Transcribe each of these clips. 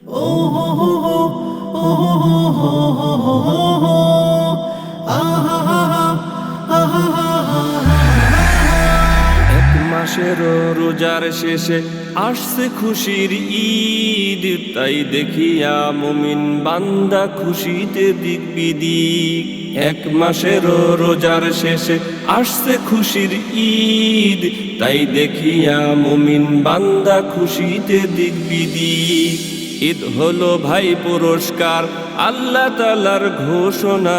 এক মাসেরও রোজার শেষে আসছে খুশির ঈদ, তাই দেখিয়া মুমিন বান্দা খুশিতে দিক বিদিক। এক মাসেরও রোজার শেষে আসছে খুশির ঈদ, তাই দেখিয়া মুমিন বান্দা খুশিতে দিক বিদিক। ঈদ হলো ভাই পুরস্কার, আল্লাহ তাআলার ঘোষণা,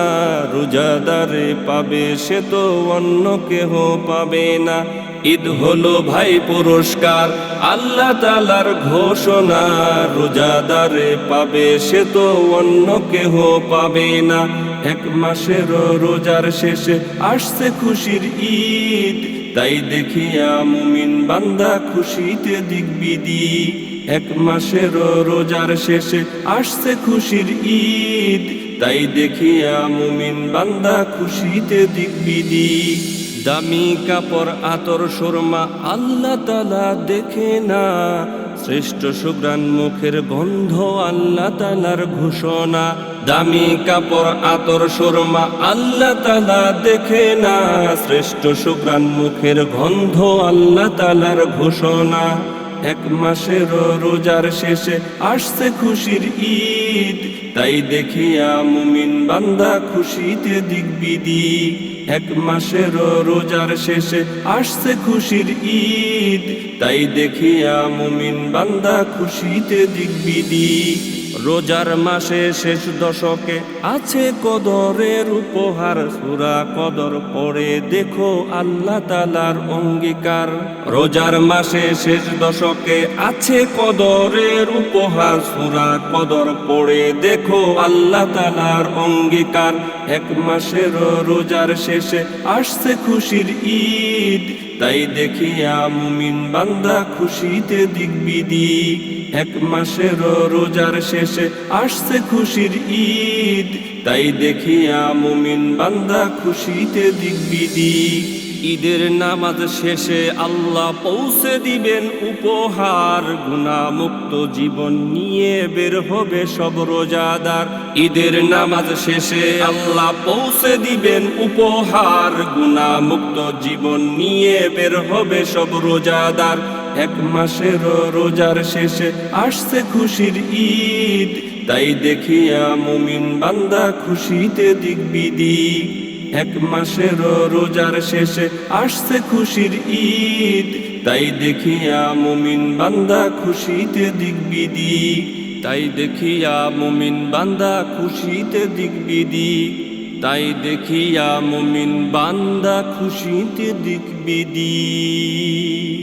রোজাদারে পাবে সে তো অন্য কেহ পাবে না। ঈদ হলো ভাই পুরস্কার, আল্লাহ তাআলার ঘোষণা, রোজাদারে পাবে সে তো অন্য কেহ পাবে না। এক মাসের রোজার শেষে আসছে খুশির ঈদ, তাই দেখিয়া মুমিন বান্দা খুশিতে দিক বিদিক। এক মাসের রোজার শেষে আসছে খুশির ঈদ, তাই দেখিয়া মুমিন বান্দা খুশিতে দিক বিদিক। দামি কাপড় আতর সুরমা আল্লাহ তাআলা দেখে না, শ্রেষ্ঠ সুঘ্রাণ মুখের গন্ধ আল্লাহ তাআলার ঘোষণা। দামি কাপড় আতর সুরমা আল্লাহ তাআলা দেখে না, শ্রেষ্ঠ সুঘ্রাণ মুখের গন্ধ আল্লাহ তাআলার ঘোষণা। এক মাসের রোজার শেষে আসছে খুশির ঈদ, তাই দেখিয়া মুমিন বান্দা খুশিতে দিক বিদিক। এক মাসের রোজার শেষে আসছে খুশির ঈদ, তাই দেখিয়া মুমিন বান্দা খুশিতে দিক বিদিক। রোজার মাসে শেষ দশকে আছে কদরের উপহার, সূরা কদর পড়ে দেখো আল্লাহ তাআলার অঙ্গীকার। রোজার মাসে শেষ দশকে আছে কদরের উপহার, সূরা কদর পড়ে দেখো আল্লাহ তাআলার অঙ্গীকার। এক মাসের রোজার শেষে আসছে খুশির ঈদ, তাই দেখিয়া মুমিন বান্দা খুশিতে দিক বিদিক। এক মাসের রোজার শেষে আসছে খুশির ঈদ, তাই দেখিয়া মুমিন বান্দা খুশিতে দিক বিদিক। ঈদের নামাজ শেষে আল্লাহ পৌঁছে দিবেন উপহার, গুনাহমুক্ত জীবন নিয়ে বের হবে সব রোজাদার। ঈদের নামাজ শেষে আল্লাহ পৌঁছে দিবেন উপহার, গুনাহমুক্ত জীবন নিয়ে বের হবে সব রোজাদার। এক মাসের রোজার শেষে আসছে খুশির ঈদ, তাই দেখিয়া মুমিন বান্দা খুশিতে দিক বিদিক। এক মাসের রোজার শেষে আসছে খুশির ঈদ, তাই দেখিয়া মুমিন বান্দা খুশিতে দিক বিদিক। তাই দেখিয়া মুমিন বান্দা খুশিতে দিক বিদিক। তাই দেখিয়া মুমিন বান্দা খুশিতে দিক বিদিক।